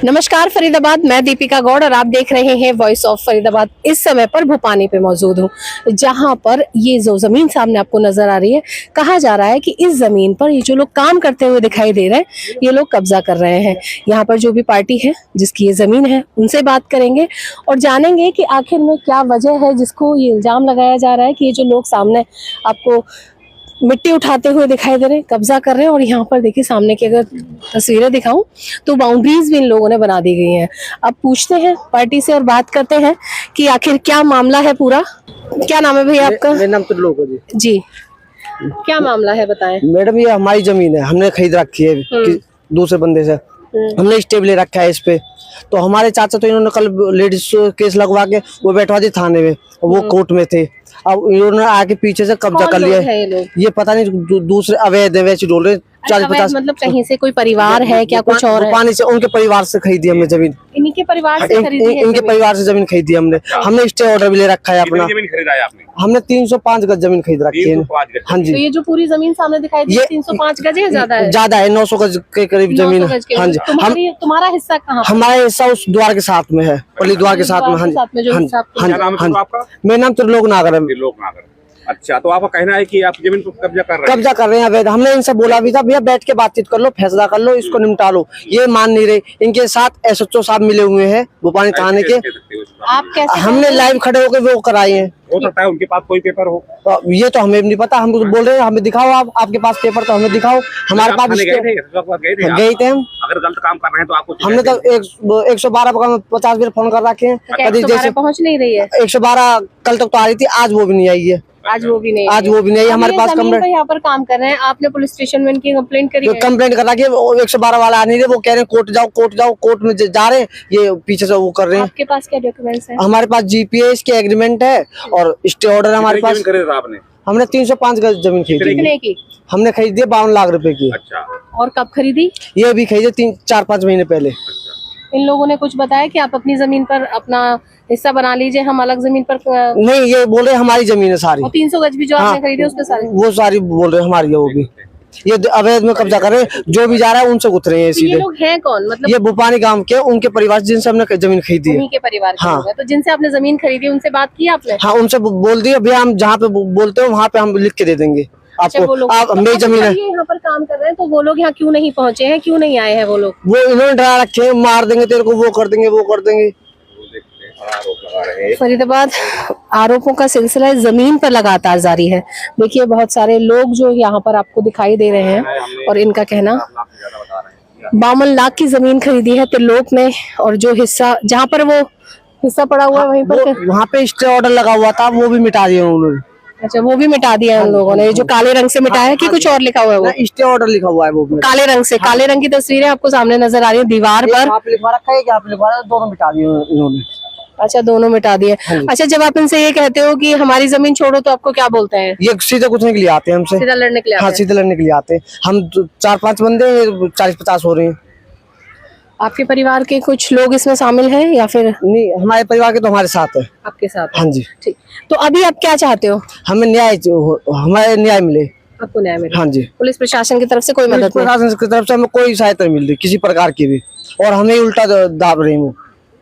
नमस्कार फरीदाबाद, मैं दीपिका गौड़ और आप देख रहे हैं वॉइस ऑफ फरीदाबाद। इस समय पर भूपानी पे मौजूद हूँ, जहाँ पर ये जो जमीन सामने आपको नजर आ रही है, कहा जा रहा है कि इस जमीन पर ये जो लोग काम करते हुए दिखाई दे रहे हैं, ये लोग कब्जा कर रहे हैं। यहाँ पर जो भी पार्टी है जिसकी ये जमीन है, उनसे बात करेंगे और जानेंगे कि आखिर में क्या वजह है जिसको ये इल्जाम लगाया जा रहा है कि ये जो लोग सामने आपको मिट्टी उठाते हुए दिखाई दे रहे हैं, कब्जा कर रहे हैं। और यहाँ पर देखिए सामने की अगर तस्वीरें दिखाऊं तो बाउंड्रीज भी इन लोगों ने बना दी गई हैं। अब पूछते हैं पार्टी से और बात करते हैं कि आखिर क्या मामला है पूरा। क्या नाम है भैया आपका? मेरा नाम त्रिलोक है जी, क्या मामला है बताएं। मैडम, ये हमारी जमीन है, हमने खरीद रखी है दूसरे बंदे से। हमने स्टेप ले रखा है इस पे। तो हमारे चाचा तो इन्होंने कल लेडीज केस लगवा के वो बैठवा दी थाने में, वो कोर्ट में थे। अब इन्होंने आके पीछे से कब्जा कर लिया है। ये पता नहीं दूसरे अवैध है वैसे बोल रहे। 40-50 मतलब कहीं से कोई परिवार है क्या, कुछ और है? पानी से उनके परिवार से खरीदी हमने जमीन। इन्हीं के परिवार से खरीदी है? इनके परिवार से जमीन खरीदी हमने स्टे ऑर्डर भी ले रखा है अपना। जमीन खरीदा है आपने? हमने 305 गज जमीन खरीद रखी है। हाँ जी। तो ये जो पूरी जमीन सामने दिखाई दे 305 गज है? ज्यादा है, 900 गज के करीब जमीन है। हाँ जी। तुम्हारा हिस्सा कहाँ? हमारा हिस्सा उस द्वार के साथ में है, पल्ली द्वार के साथ में। हाँ जी। मेरा नाम त्रिलोक नागर है। अच्छा, तो आपका कहना है कि आप जमीन को कब्जा कर रहे हैं अवैध। हमने इनसे बोला भी था, भैया बैठ के बातचीत कर लो, फैसला कर लो, इसको निपटा लो। ये मान नहीं रहे। इनके साथ SHO साहब मिले हुए हैं भोपानी थाने के। आप कैसे? हमने लाइव खड़े होकर वो कराए हैं। हो सकता है उनके पास कोई पेपर हो, ये तो हमें नहीं पता। हम बोल रहे हैं हमें दिखाओ, आपके पास पेपर तो हमें दिखाओ। हमारे पास गए थे हम। अगर गलत काम कर रहे हैं तो आपको हमने तो 112 पर 50 बार फोन कर रखे हैं, कभी जैसे पहुंच नहीं रही है। 112 कल तक तो आ रही थी, आज वो भी नहीं आई है। आज वो भी नहीं हमारे पास कंप्लेंट। यहाँ पर काम कर रहे हैं, आपने पुलिस स्टेशन में इनकी कंप्लेंट करी है? कंप्लेंट कर रखी है। 112 वाला आ नहीं रहे, वो कह रहे हैं कोर्ट जाओ। कोर्ट में जा रहे हैं, ये पीछे से वो कर रहे हैं। आपके पास क्या डॉक्यूमेंट्स है? हमारे पास GPA के एग्रीमेंट है और स्टे ऑर्डर हमारे पास। आपने? हमने 305 गज जमीन खरीदी। हमने खरीदी 52 लाख रुपए की। अच्छा, और कब खरीदी? ये भी खरीदे 3-4-5 महीने पहले। इन लोगों ने कुछ बताया कि आप अपनी जमीन पर अपना हिस्सा बना लीजिए, हम अलग जमीन पर? नहीं, ये बोल रहे हमारी जमीन है सारी। 300 गज भी जो आपने खरीदी उसमें सारी वो सारी बोल रहे हमारी है। वो भी ये अवैध में कब्जा कर रहे हैं। जो भी जा रहा है उनसे गुथरे हैं सीधे। ये लोग हैं कौन? मतलब ये भोपानी गांव के, उनके परिवार जिनसे हमने जमीन खरीदी है। उनके परिवार के हाँ। लोग हैं। तो जिनसे आपने जमीन खरीदी उनसे बात की आपने? हाँ, उनसे बोल दिया भैया, हम जहाँ पे बोलते हैं वहाँ पे हम लिख के दे देंगे आपको। आप मेरी जमीन है। यहाँ पर काम कर रहे हैं तो वो लोग यहाँ क्यों नहीं पहुँचे हैं, क्यों नहीं आए हैं वो लोग? वो इन्होंने डरा रखे हैं, मार देंगे तेरे को, वो कर देंगे। फरीदाबाद आरोपों का सिलसिला जमीन पर लगातार जारी है। देखिए बहुत सारे लोग जो यहाँ पर आपको दिखाई दे रहे हैं और इनका कहना 52 लाख की जमीन खरीदी है त्रिलोक ने। और जो हिस्सा जहाँ पर वो हिस्सा पड़ा हुआ है वहीं पर वहाँ पे स्टे ऑर्डर लगा हुआ था, वो भी मिटा दिया उन्होंने। अच्छा, वो भी मिटा दिया है उन लोगों ने। जो काले रंग से मिटाया है कि कुछ और लिखा हुआ है? वो स्टे ऑर्डर लिखा हुआ है वो काले रंग से। काले रंग की तस्वीरें आपको सामने नजर आ रही है दीवार पर। दोनों मिटा दिए इन्होंने। अच्छा, दोनों मिटा दिए। अच्छा, जब आप इनसे ये कहते हो कि हमारी जमीन छोड़ो तो आपको क्या बोलते हैं? ये सीधे कुछ के लिए आते हैं हमसे, सीधा लड़ने के लिए? हाँ, सीधे लड़ने के लिए आते हैं। हम 4-5 बंदे, 40-50 हो रहे हैं। आपके परिवार के कुछ लोग इसमें शामिल हैं या फिर नहीं? हमारे परिवार के तो हमारे साथ है। आपके साथ? हाँ जी। ठीक, तो अभी आप क्या चाहते हो? हमें हमारे न्याय मिले। आपको न्याय मिले? हाँ जी। पुलिस प्रशासन की तरफ से कोई मदद? प्रशासन की तरफ से हमें कोई सहायता नहीं मिल रही किसी प्रकार की भी, और हमें उल्टा दाब रहे हैं।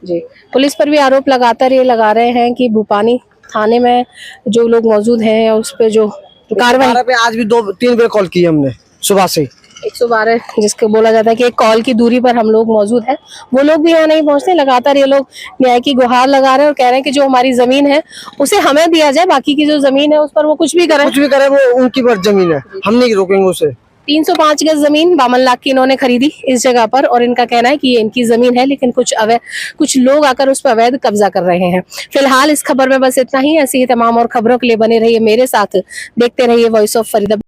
जी, पुलिस पर भी आरोप लगातार ये लगा रहे हैं कि भूपानी थाने में जो लोग मौजूद हैं उस पे जो कार्रवाई पे आज भी 2-3 बार कॉल की हमने सुबह से। 112 जिसको बोला जाता है कि एक कॉल की दूरी पर हम लोग मौजूद हैं, वो लोग भी यहाँ नहीं पहुँचते। लगातार ये लोग न्याय की गुहार लगा रहे हैं और कह रहे हैं कि जो हमारी जमीन है उसे हमें दिया जाए, बाकी की जो जमीन है उस पर वो कुछ भी करे वो उनकी जमीन है, हम नहीं रोकेंगे उसे। 305 गज जमीन 52 लाख की इन्होंने खरीदी इस जगह पर, और इनका कहना है कि ये इनकी जमीन है, लेकिन कुछ लोग आकर उस पर अवैध कब्जा कर रहे हैं। फिलहाल इस खबर में बस इतना ही। ऐसी ही तमाम और खबरों के लिए बने रहिए मेरे साथ, देखते रहिए वॉइस ऑफ फरीदाबाद।